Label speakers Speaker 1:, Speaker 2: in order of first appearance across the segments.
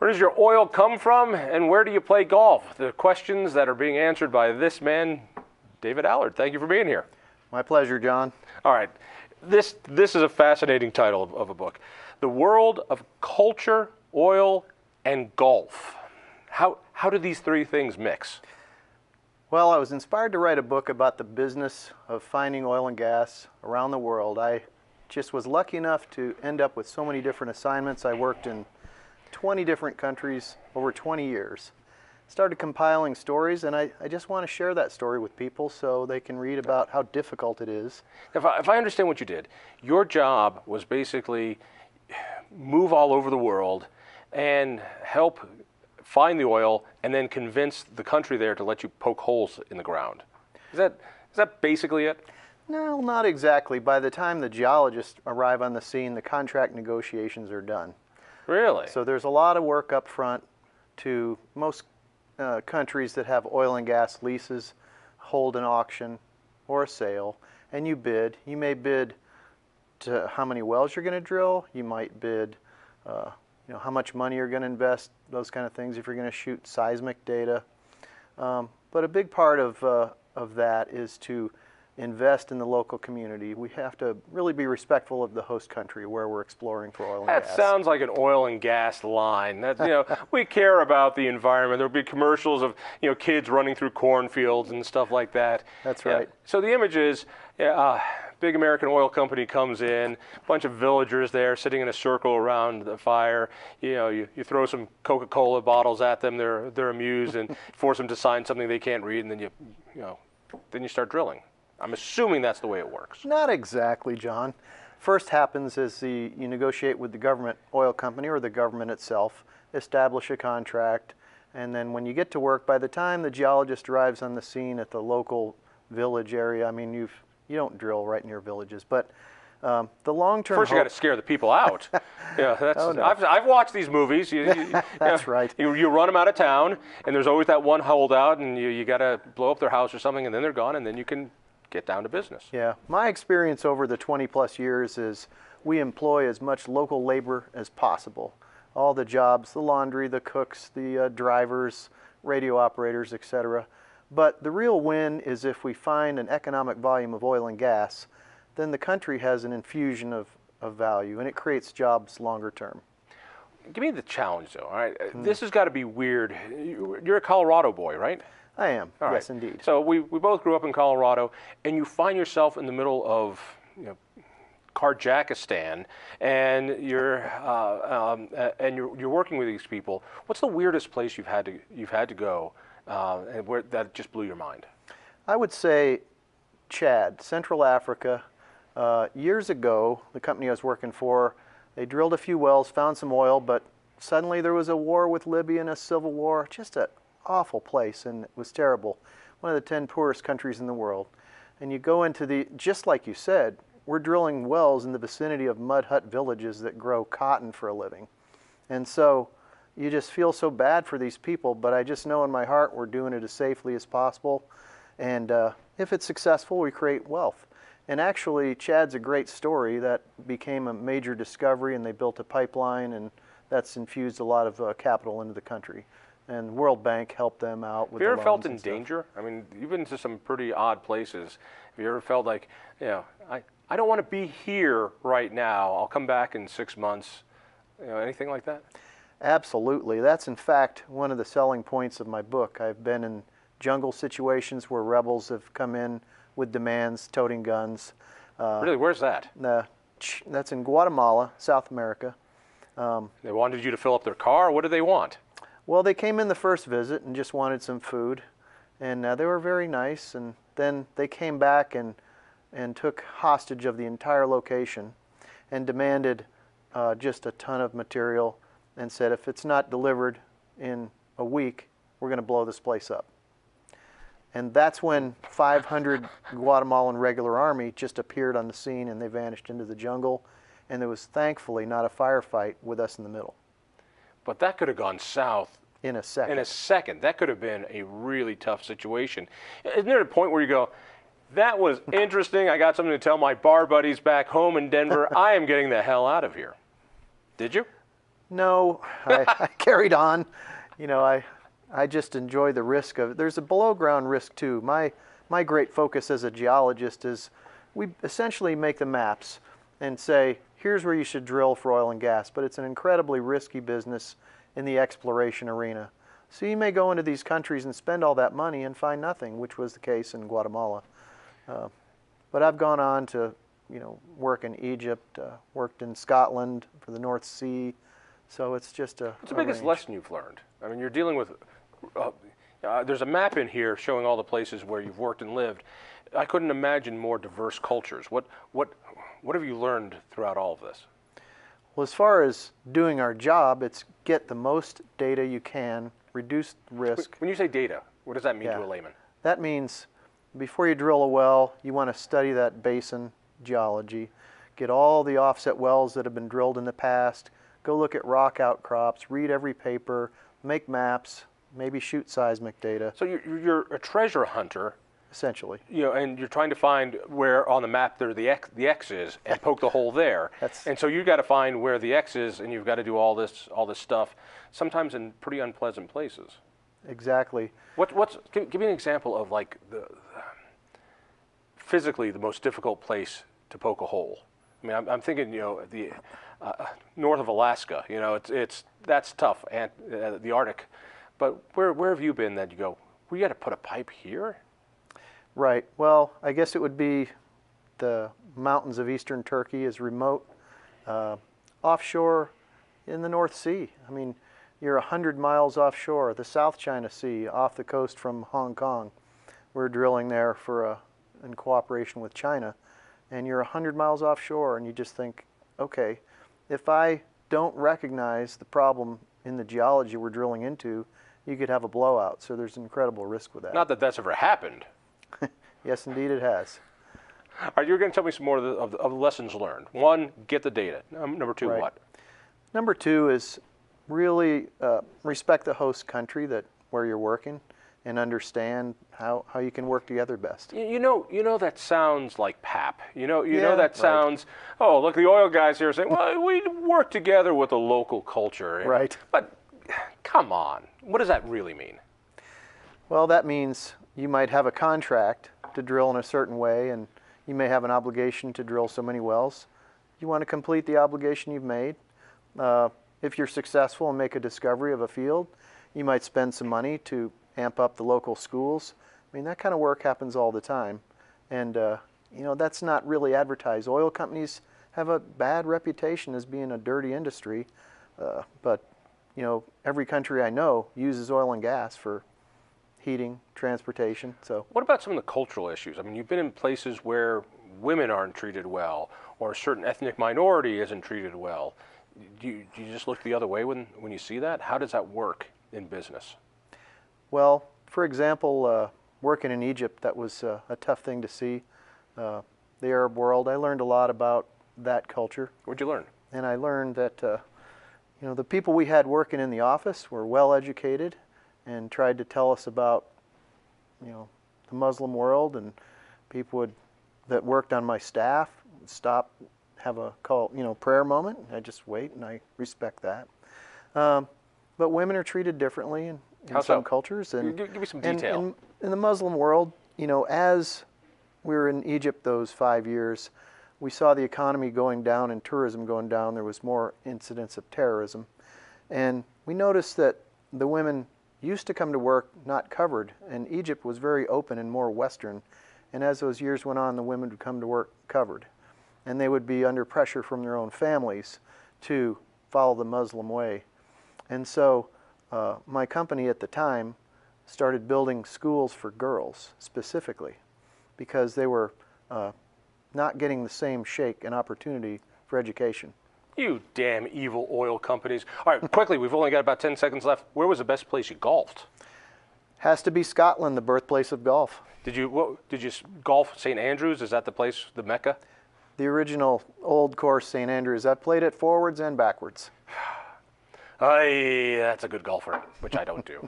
Speaker 1: Where does your oil come from, and where do you play golf? The questions that are being answered by this man, David Allard. Thank you for being here.
Speaker 2: My pleasure, John.
Speaker 1: All right. This is a fascinating title of a book. The World of Culture, Oil, and Golf. How do these three things mix?
Speaker 2: Well, I was inspired to write a book about the business of finding oil and gas around the world. I just was lucky enough to end up with so many different assignments. I worked in 20 different countries over 20 years. Started compiling stories, and I just want to share that story with people so they can read about how difficult it is.
Speaker 1: If I understand what you did, your job was basically move all over the world and help find the oil and then convince the country there to let you poke holes in the ground. Is that basically it?
Speaker 2: No, not exactly. By the time the geologists arrive on the scene, the contract negotiations are done.
Speaker 1: Really?
Speaker 2: So there's a lot of work up front. To most countries that have oil and gas leases hold an auction or a sale, and you bid. You may bid to how many wells you're going to drill. You might bid how much money you're going to invest, those kind of things, if you're going to shoot seismic data. But a big part of that is to invest in the local community. We have to really be respectful of the host country where we're exploring for oil and gas.
Speaker 1: That sounds like an oil and gas line. We care about the environment. There'll be commercials of kids running through cornfields and stuff like that.
Speaker 2: That's right.
Speaker 1: So the image is big American oil company comes in, a bunch of villagers there sitting in a circle around the fire. You throw some Coca-Cola bottles at them. They're amused and force them to sign something they can't read, and then you start drilling. I'm assuming that's the way it works.
Speaker 2: Not exactly, John. First happens is you negotiate with the government oil company or the government itself, establish a contract, and then when you get to work, by the time the geologist arrives on the scene at the local village area, I mean, you don't drill right in your villages, but the long-term
Speaker 1: First, you got to scare the people out.
Speaker 2: Oh, no.
Speaker 1: I've watched these movies.
Speaker 2: That's right.
Speaker 1: You run them out of town, and there's always that one holdout, and you got to blow up their house or something, and then they're gone, and then you can get down to business.
Speaker 2: Yeah, my experience over the 20-plus years is we employ as much local labor as possible. All the jobs, the laundry, the cooks, the drivers, radio operators, etc. But the real win is if we find an economic volume of oil and gas, then the country has an infusion of value, and it creates jobs longer term.
Speaker 1: Give me the challenge, though. All right, This has got to be weird. You're a Colorado boy, right?
Speaker 2: I am,
Speaker 1: All
Speaker 2: yes,
Speaker 1: right.
Speaker 2: indeed.
Speaker 1: So we both grew up in Colorado, and you find yourself in the middle of Karjakistan, and you're working with these people. What's the weirdest place you've had to go, and where that just blew your mind?
Speaker 2: I would say Chad, Central Africa. Years ago, the company I was working for, they drilled a few wells, found some oil, but suddenly there was a war with Libya and a civil war. Just an awful place, and it was terrible. One of the 10 poorest countries in the world. And you go into just like you said, we're drilling wells in the vicinity of mud hut villages that grow cotton for a living. And so you just feel so bad for these people, but I just know in my heart we're doing it as safely as possible. And if it's successful, we create wealth. And actually, Chad's a great story. That became a major discovery, and they built a pipeline, and that's infused a lot of capital into the country. And the World Bank helped them out with the loans.
Speaker 1: Have you ever felt in
Speaker 2: and stuff.
Speaker 1: danger? I mean, you've been to some pretty odd places. Have you ever felt like, I don't want to be here right now. I'll come back in 6 months. Anything like that?
Speaker 2: Absolutely. That's in fact one of the selling points of my book. I've been in jungle situations where rebels have come in with demands, toting guns.
Speaker 1: Really, where's that?
Speaker 2: That's in Guatemala, South America.
Speaker 1: They wanted you to fill up their car? What did they want?
Speaker 2: Well, they came in the first visit and just wanted some food, and they were very nice, and then they came back and took hostage of the entire location and demanded just a ton of material and said, if it's not delivered in a week, we're going to blow this place up. And that's when 500 Guatemalan regular army just appeared on the scene, and they vanished into the jungle, and there was thankfully not a firefight with us in the middle.
Speaker 1: But that could have gone south
Speaker 2: in a second.
Speaker 1: In a second. That could have been a really tough situation. Isn't there a point where you go, that was interesting, I got something to tell my bar buddies back home in Denver, I am getting the hell out of here? Did you?
Speaker 2: No, I carried on. You know, I just enjoy the risk of it. There's a below ground risk too. My great focus as a geologist is we essentially make the maps and say, here's where you should drill for oil and gas, but it's an incredibly risky business in the exploration arena. So you may go into these countries and spend all that money and find nothing, which was the case in Guatemala. But I've gone on to, work in Egypt, worked in Scotland for the North Sea. So it's just
Speaker 1: What's the biggest lesson you've learned? I mean, you're dealing with, there's a map in here showing all the places where you've worked and lived. I couldn't imagine more diverse cultures. What have you learned throughout all of this?
Speaker 2: Well, as far as doing our job, it's get the most data you can, reduce risk.
Speaker 1: When you say data, what does that mean to a layman?
Speaker 2: That means before you drill a well, you want to study that basin geology, get all the offset wells that have been drilled in the past, go look at rock outcrops, read every paper, make maps, maybe shoot seismic data.
Speaker 1: So you're a treasure hunter.
Speaker 2: Essentially.
Speaker 1: And you're trying to find where on the map there the X is and poke the hole there. And so you've got to find where the X is, and you've got to do all this stuff, sometimes in pretty unpleasant places.
Speaker 2: Exactly.
Speaker 1: Give me an example of like physically the most difficult place to poke a hole. I mean, I'm thinking, the north of Alaska. That's tough, and the Arctic. But where have you been that you go, we got to put a pipe here?
Speaker 2: Right. Well, I guess it would be the mountains of eastern Turkey, is remote. Offshore in the North Sea. I mean, you're 100 miles offshore, the South China Sea, off the coast from Hong Kong. We're drilling there in cooperation with China. And you're 100 miles offshore, and you just think, okay, if I don't recognize the problem in the geology we're drilling into, you could have a blowout. So there's incredible risk with that.
Speaker 1: Not that that's ever happened.
Speaker 2: Yes, indeed it has.
Speaker 1: All right, you're going to tell me some more of the lessons learned. One, get the data. Number two, what?
Speaker 2: Number two is really respect the host country where you're working and understand how you can work together best.
Speaker 1: You know that sounds like pap. You know that sounds, oh, look, the oil guys here saying, well, we work together with the local culture.
Speaker 2: Right.
Speaker 1: But come on, what does that really mean?
Speaker 2: Well, that means you might have a contract to drill in a certain way, and you may have an obligation to drill so many wells. You want to complete the obligation you've made. If you're successful and make a discovery of a field, you might spend some money to amp up the local schools. I mean, that kind of work happens all the time. And, that's not really advertised. Oil companies have a bad reputation as being a dirty industry, but, every country I know uses oil and gas for heating, transportation. So
Speaker 1: what about some of the cultural issues? I mean, you've been in places where women aren't treated well, or a certain ethnic minority isn't treated well. Do you just look the other way when you see that? How does that work in business?
Speaker 2: Well, for example, working in Egypt, that was a tough thing to see. The Arab world, I learned a lot about that culture.
Speaker 1: What'd you learn?
Speaker 2: And I learned that the people we had working in the office were well educated and tried to tell us about, the Muslim world, and people that worked on my staff would stop, have a prayer moment. I just wait, and I respect that. But women are treated differently in some cultures. And
Speaker 1: give me some detail.
Speaker 2: In the Muslim world, as we were in Egypt those 5 years, we saw the economy going down and tourism going down. There was more incidents of terrorism. And we noticed that the women used to come to work not covered, and Egypt was very open and more Western. And as those years went on, the women would come to work covered. And they would be under pressure from their own families to follow the Muslim way. And so my company at the time started building schools for girls specifically because they were not getting the same shake and opportunity for education.
Speaker 1: You damn evil oil companies. All right, quickly, we've only got about 10 seconds left. Where was the best place you golfed?
Speaker 2: Has to be Scotland, the birthplace of golf.
Speaker 1: Did you golf St. Andrews? Is that the place, the Mecca?
Speaker 2: The original old course, St. Andrews. I've played it forwards and backwards.
Speaker 1: That's a good golfer, which I don't do.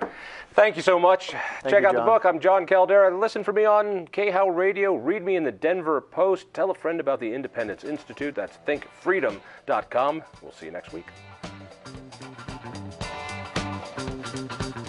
Speaker 1: Thank you so much. Check out the
Speaker 2: Jon.
Speaker 1: book. I'm Jon Caldara. Listen for me on KHOW Radio. Read me in the Denver Post. Tell a friend about the Independence Institute. That's thinkfreedom.com. We'll see you next week.
Speaker 2: you.